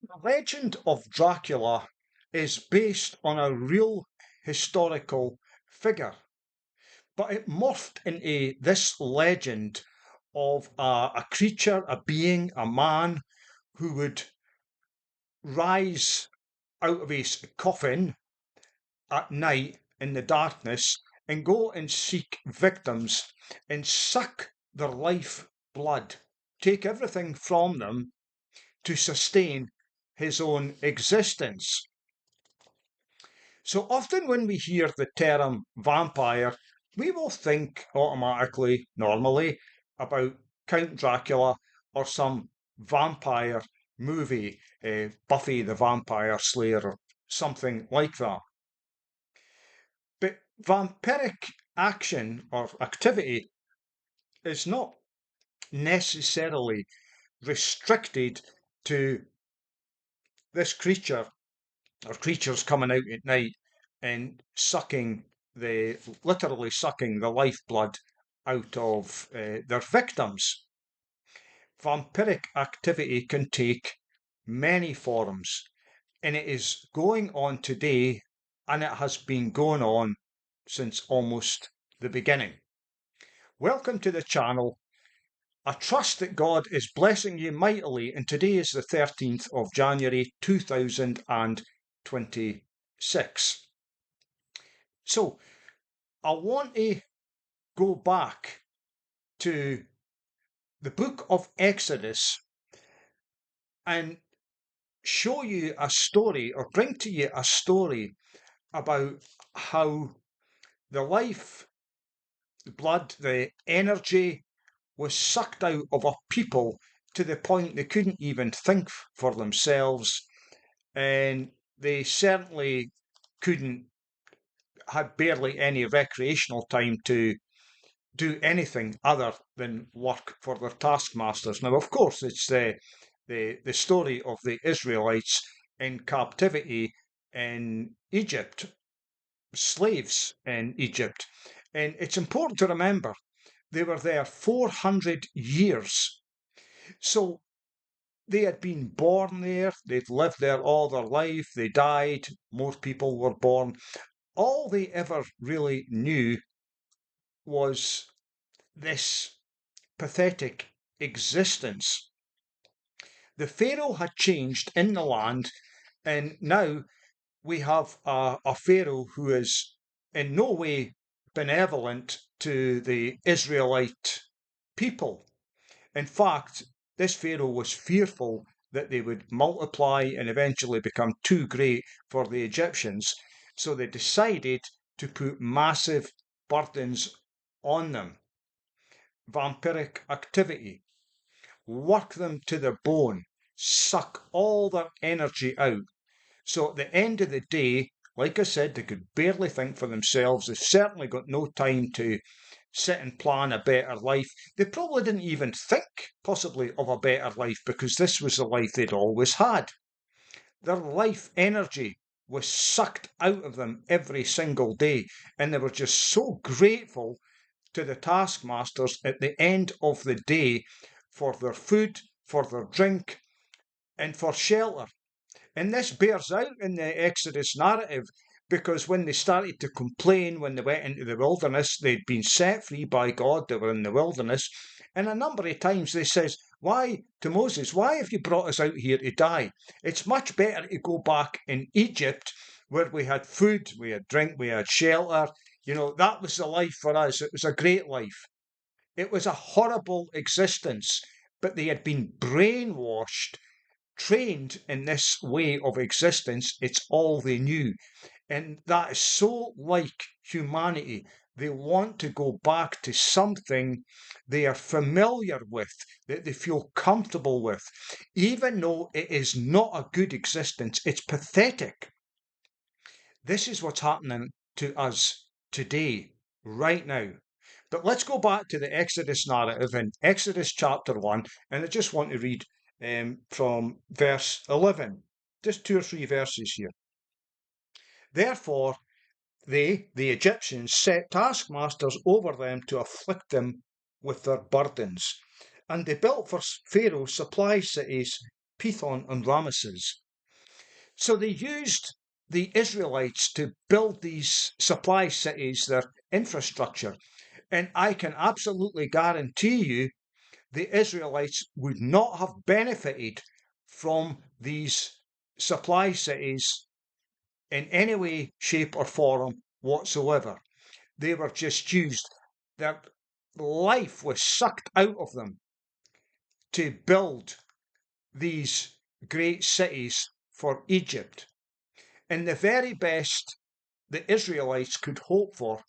The legend of Dracula is based on a real historical figure, but it morphed into this legend of a creature, a being, a man who would rise out of his coffin at night in the darkness and go and seek victims and suck their life blood, take everything from them to sustain his own existence. So often when we hear the term vampire, we will think automatically, normally, about Count Dracula or some vampire movie, Buffy the Vampire Slayer or something like that. But vampiric action or activity is not necessarily restricted to this creature or creatures coming out at night and literally sucking the lifeblood out of their victims. Vampiric activity can take many forms, and it is going on today, and it has been going on since almost the beginning. Welcome to the channel. I trust that God is blessing you mightily, and today is the 13th of January 2026. So, I want to go back to the book of Exodus and show you a story, or bring to you a story about how the life, the blood, the energy was sucked out of a people to the point they couldn't even think for themselves, and they certainly had barely any recreational time to do anything other than work for their taskmasters. Now, of course, it's the story of the Israelites in captivity in Egypt, slaves in Egypt. And it's important to remember they were there 400 years. So they had been born there, they'd lived there all their life, they died, more people were born. All they ever really knew was this pathetic existence. The Pharaoh had changed in the land, and now we have a Pharaoh who is in no way benevolent to the Israelite people. In fact, this Pharaoh was fearful that they would multiply and eventually become too great for the Egyptians, so they decided to put massive burdens on them. Vampiric activity, work them to the bone, suck all their energy out. So at the end of the day, like I said, they could barely think for themselves. They've certainly got no time to sit and plan a better life. They probably didn't even think, possibly, of a better life because this was the life they'd always had. Their life energy was sucked out of them every single day, and they were just so grateful to the taskmasters at the end of the day for their food, for their drink, and for shelter. And this bears out in the Exodus narrative because when they started to complain when they went into the wilderness, they'd been set free by God, they were in the wilderness, and a number of times they says, why, to Moses, why have you brought us out here to die? It's much better to go back in Egypt where we had food, we had drink, we had shelter. You know, that was the life for us. It was a great life. It was a horrible existence, but they had been brainwashed, trained in this way of existence. It's all they knew. And that is so like humanity. They want to go back to something they are familiar with, that they feel comfortable with, even though it is not a good existence. It's pathetic. This is what's happening to us today, right now. But let's go back to the Exodus narrative in Exodus chapter 1, and I just want to read from verse 11, just 2 or 3 verses here. Therefore, they, the Egyptians, set taskmasters over them to afflict them with their burdens. And they built for Pharaoh supply cities Pithom and Ramesses. So they used the Israelites to build these supply cities, their infrastructure. And I can absolutely guarantee you the Israelites would not have benefited from these supply cities in any way, shape, or form whatsoever. They were just used. Their life was sucked out of them to build these great cities for Egypt. And the very best the Israelites could hope for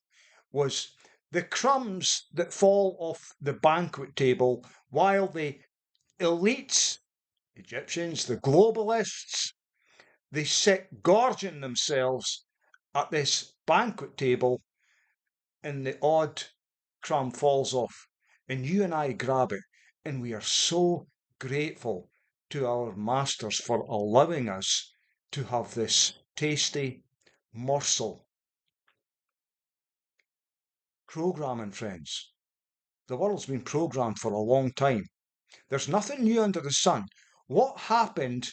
was the crumbs that fall off the banquet table while the elites, Egyptians, the globalists, they sit gorging themselves at this banquet table, and the odd crumb falls off, and you and I grab it, and we are so grateful to our masters for allowing us to have this tasty morsel. Programming, friends. The world's been programmed for a long time. There's nothing new under the sun. What happened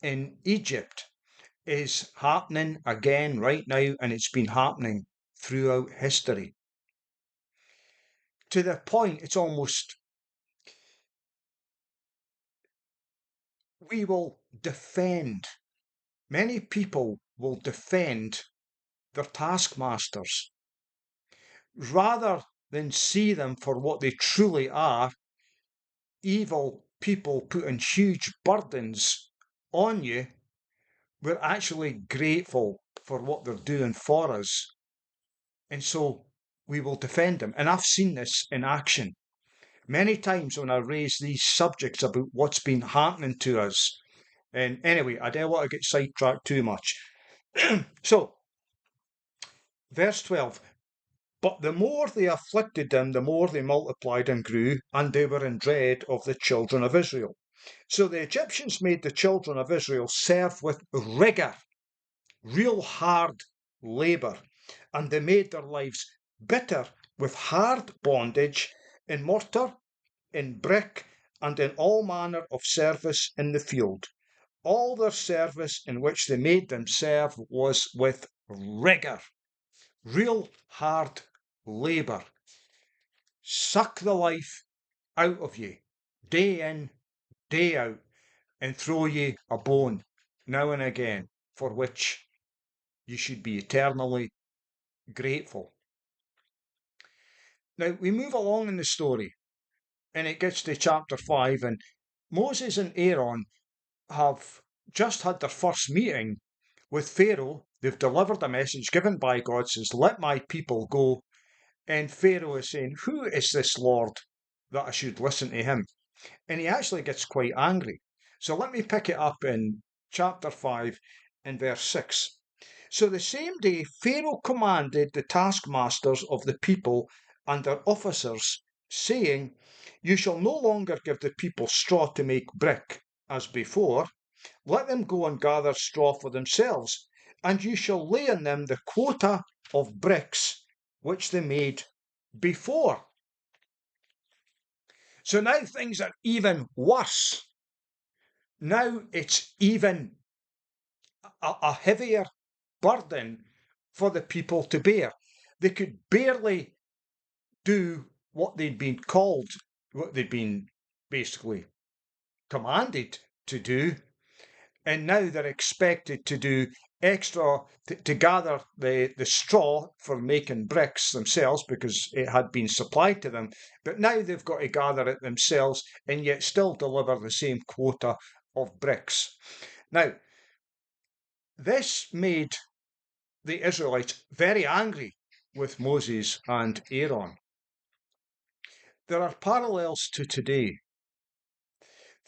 in Egypt is happening again right now, and it's been happening throughout history. To the point, it's almost, we will defend, many people will defend their taskmasters rather than see them for what they truly are, evil people putting huge burdens on you. We're actually grateful for what they're doing for us. And so we will defend them. And I've seen this in action many times when I raise these subjects about what's been happening to us. And anyway, I don't want to get sidetracked too much. So, verse 12. But the more they afflicted them, the more they multiplied and grew, and they were in dread of the children of Israel. So the Egyptians made the children of Israel serve with rigour, real hard labour, and they made their lives bitter with hard bondage in mortar, in brick, and in all manner of service in the field. All their service in which they made them serve was with rigour, real hard labour. Suck the life out of you, day in, day out, and throw you a bone now and again, for which you should be eternally grateful. Now, we move along in the story, and it gets to chapter 5, and Moses and Aaron have just had their first meeting with Pharaoh. They've delivered a message given by God, says, let my people go. And Pharaoh is saying, who is this Lord that I should listen to him? And he actually gets quite angry. So let me pick it up in chapter 5 and verse 6. So the same day Pharaoh commanded the taskmasters of the people and their officers, saying, you shall no longer give the people straw to make brick, as before. Let them go and gather straw for themselves, and you shall lay on them the quota of bricks which they made before. So now things are even worse. Now it's even a heavier burden for the people to bear. They could barely do what they'd been called, what they'd been basically commanded to do. And now they're expected to do extra, to gather the straw for making bricks themselves because it had been supplied to them. But now they've got to gather it themselves and yet still deliver the same quota of bricks. Now, this made the Israelites very angry with Moses and Aaron. There are parallels to today.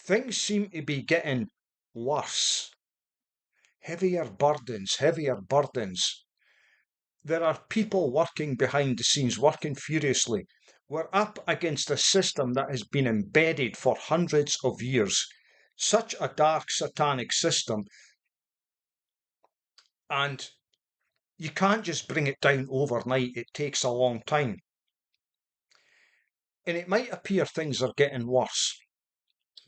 Things seem to be getting worse. Heavier burdens, heavier burdens. There are people working behind the scenes, working furiously. We're up against a system that has been embedded for hundreds of years. Such a dark, satanic system. And you can't just bring it down overnight. It takes a long time. And it might appear things are getting worse.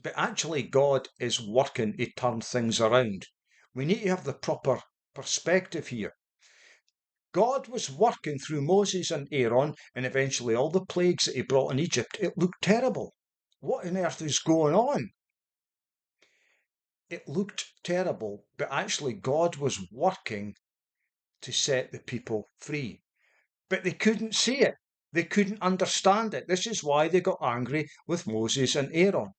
But actually, God is working to turn things around. We need to have the proper perspective here. God was working through Moses and Aaron, and eventually all the plagues that he brought in Egypt. It looked terrible. What on earth is going on? It looked terrible, but actually God was working to set the people free. But they couldn't see it. They couldn't understand it. This is why they got angry with Moses and Aaron.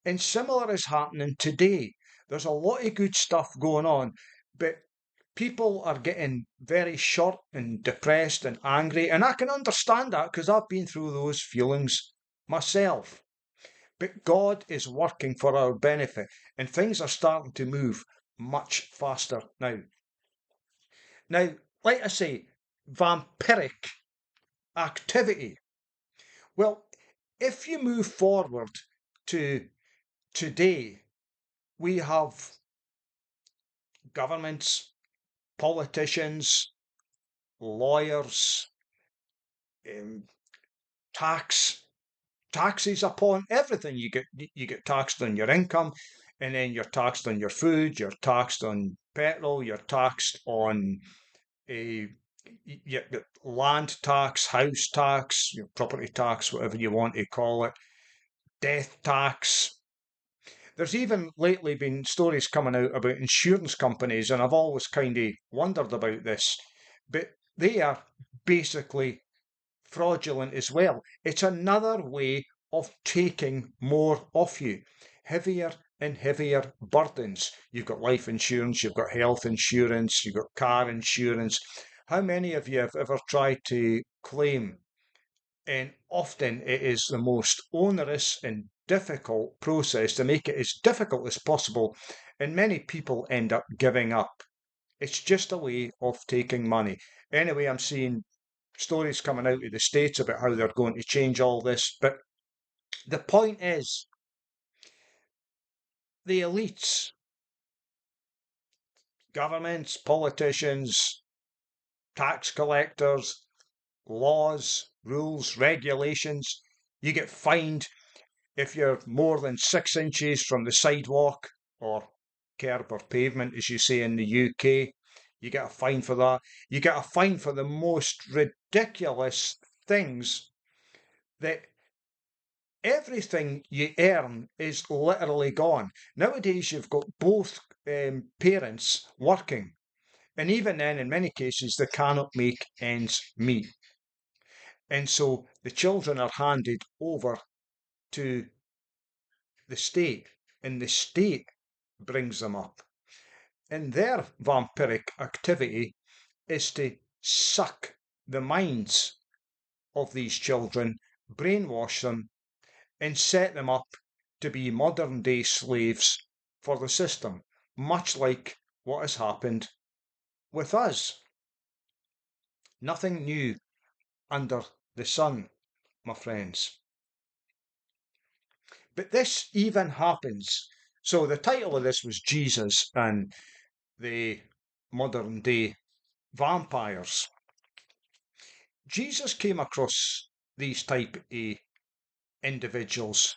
And similar is happening today. There's a lot of good stuff going on, but people are getting very short and depressed and angry. And I can understand that because I've been through those feelings myself. But God is working for our benefit, and things are starting to move much faster now. Now, like I say, vampiric activity. Well, if you move forward to today, we have governments, politicians, lawyers, um, taxes upon everything. You get taxed on your income, and then you're taxed on your food. You're taxed on petrol. You're taxed on a you get land tax, house tax, your property tax, whatever you want to call it, death tax. There's even lately been stories coming out about insurance companies, and I've always kind of wondered about this, but they are basically fraudulent as well. It's another way of taking more off you, heavier and heavier burdens. You've got life insurance, you've got health insurance, you've got car insurance. How many of you have ever tried to claim? And often it is the most onerous and difficult process to make it as difficult as possible. And many people end up giving up. It's just a way of taking money. Anyway, I'm seeing stories coming out of the States about how they're going to change all this. But the point is, the elites, governments, politicians, tax collectors, laws, rules, regulations, you get fined if you're more than 6 inches from the sidewalk or curb or pavement, as you say in the UK. You get a fine for that. You get a fine for the most ridiculous things that everything you earn is literally gone. Nowadays, you've got both parents working, and even then, in many cases, they cannot make ends meet. And so the children are handed over to the state, and the state brings them up. And their vampiric activity is to suck the minds of these children, brainwash them, and set them up to be modern day slaves for the system, much like what has happened with us. Nothing new under the sun, my friends. But this even happens. So the title of this was Jesus and the modern day vampires. Jesus came across these type of individuals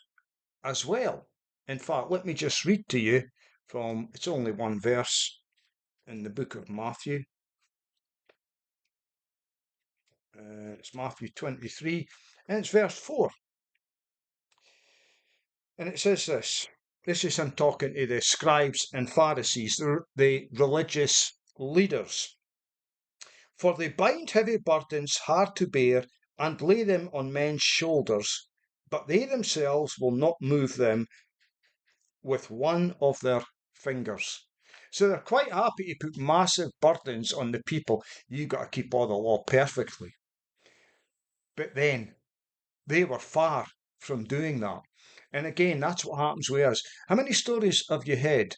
as well. In fact, let me just read to you from, it's only one verse in the book of Matthew. It's Matthew 23, and it's verse 4. And it says this. This is him talking to the scribes and Pharisees, the religious leaders. For they bind heavy burdens hard to bear and lay them on men's shoulders, but they themselves will not move them with one of their fingers. So they're quite happy to put massive burdens on the people. You got to keep all the law perfectly. But then they were far from doing that. And again, that's what happens with us. How many stories have you heard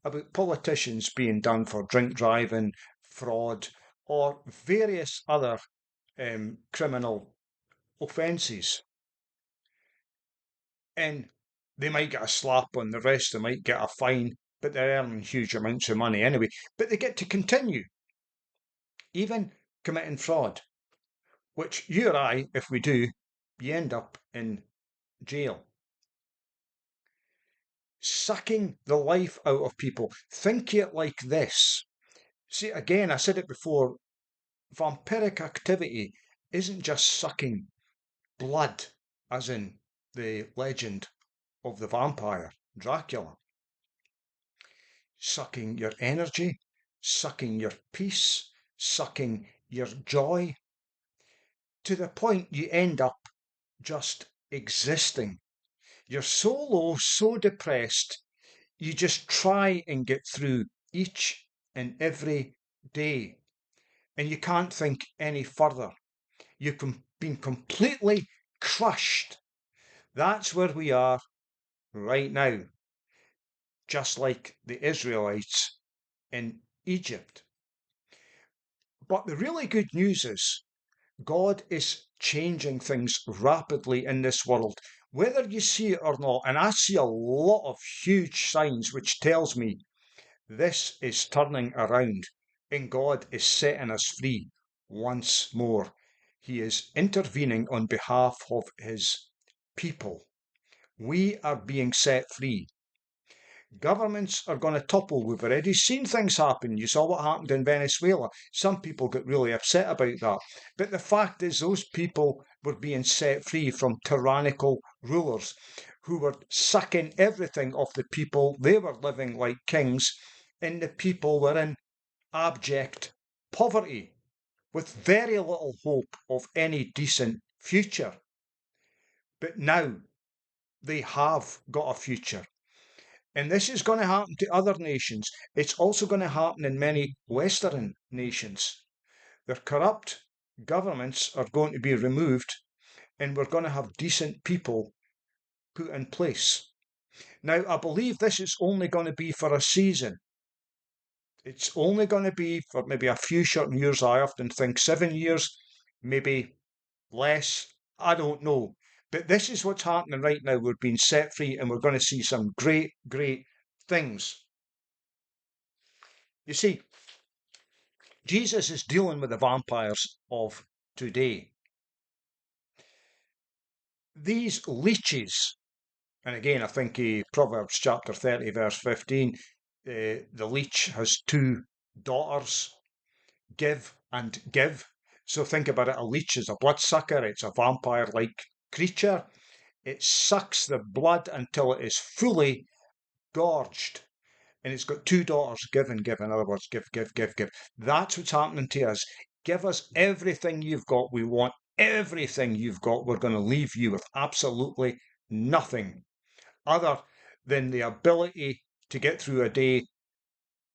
about politicians being done for drink driving, fraud, or various other criminal offences? And they might get a slap on the wrist, they might get a fine, but they're earning huge amounts of money anyway. But they get to continue, even committing fraud, which you or I, if we do, you end up in jail. sucking the life out of people. Think it like this. See, again, I said it before, vampiric activity isn't just sucking blood, as in the legend of the vampire, Dracula. Sucking your energy, sucking your peace, sucking your joy, to the point you end up just existing. You're so low, so depressed, you just try and get through each and every day. And you can't think any further. You've been completely crushed. That's where we are right now, just like the Israelites in Egypt. But the really good news is God is changing things rapidly in this world, whether you see it or not. And I see a lot of huge signs which tells me this is turning around and God is setting us free once more. He is intervening on behalf of his people. We are being set free. Governments are going to topple. We've already seen things happen. You saw what happened in Venezuela. Some people got really upset about that. But the fact is, those people were being set free from tyrannical rulers who were sucking everything off the people. They were living like kings, and the people were in abject poverty with very little hope of any decent future. But now they have got a future. And this is going to happen to other nations. It's also going to happen in many Western nations. Their corrupt governments are going to be removed, and we're going to have decent people put in place. Now, I believe this is only going to be for a season. It's only going to be for maybe a few short years. I often think 7 years, maybe less. I don't know. But this is what's happening right now. We're being set free, and we're going to see some great, great things. You see, Jesus is dealing with the vampires of today. These leeches, and again, I think Proverbs chapter 30, verse 15, the leech has two daughters, give and give. So think about it, a leech is a bloodsucker, it's a vampire-like creature. It sucks the blood until it is fully gorged. And it's got two daughters, give and give. In other words, give, give, give, give. That's what's happening to us. Give us everything you've got. We want everything you've got. We're going to leave you with absolutely nothing other than the ability to get through a day,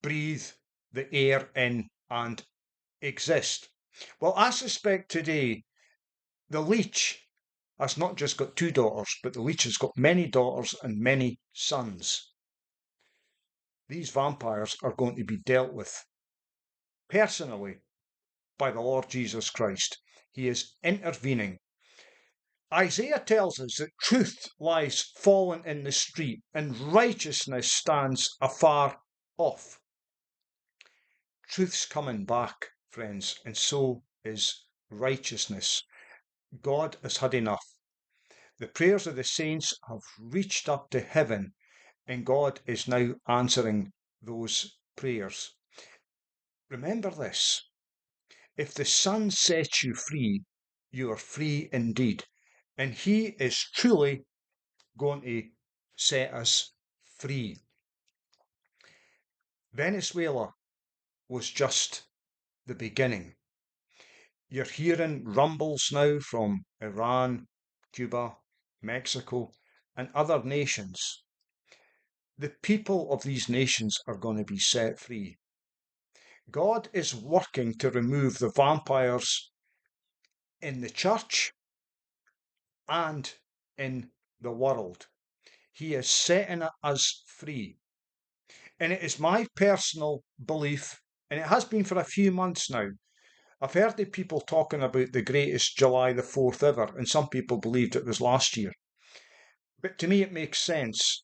breathe the air in, and exist. Well, I suspect today the leech has not just got two daughters, but the leech has got many daughters and many sons. These vampires are going to be dealt with personally by the Lord Jesus Christ. He is intervening. Isaiah tells us that truth lies fallen in the street and righteousness stands afar off. Truth's coming back, friends, and so is righteousness. God has had enough. The prayers of the saints have reached up to heaven, and God is now answering those prayers. Remember this. If the Son sets you free, you are free indeed. And he is truly going to set us free. Venezuela was just the beginning. You're hearing rumbles now from Iran, Cuba, Mexico, and other nations. The people of these nations are going to be set free. God is working to remove the vampires in the church and in the world. He is setting us free. And it is my personal belief, and it has been for a few months now. I've heard the people talking about the greatest July the 4th ever, and some people believed it was last year. But to me, it makes sense.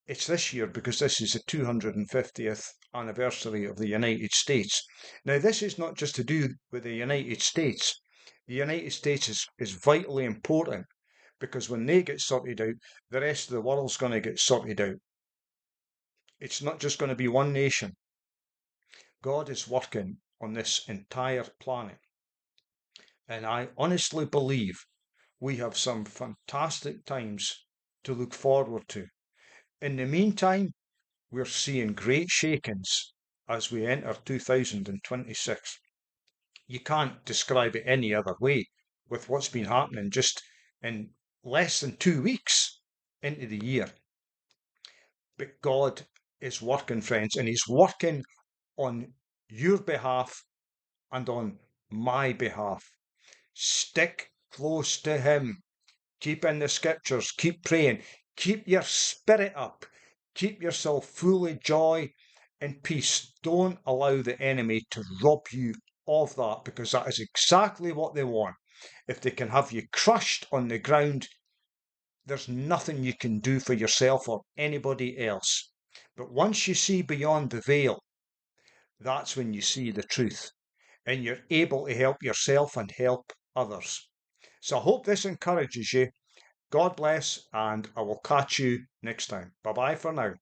It's this year because this is the 250th anniversary of the United States. Now, this is not just to do with the United States. The United States is vitally important because when they get sorted out, the rest of the world's going to get sorted out. It's not just going to be one nation. God is working on this entire planet. And I honestly believe we have some fantastic times to look forward to. In the meantime, we're seeing great shakings as we enter 2026. You can't describe it any other way with what's been happening just in less than 2 weeks into the year. But God is working, friends, and He's working on your behalf and on my behalf. Stick close to Him. Keep in the scriptures. Keep praying. Keep your spirit up. Keep yourself full of joy and peace. Don't allow the enemy to rob you of that, because that is exactly what they want. If they can have you crushed on the ground, there's nothing you can do for yourself or anybody else. But once you see beyond the veil, that's when you see the truth, and you're able to help yourself and help others. So I hope this encourages you. God bless, and I will catch you next time. Bye bye for now.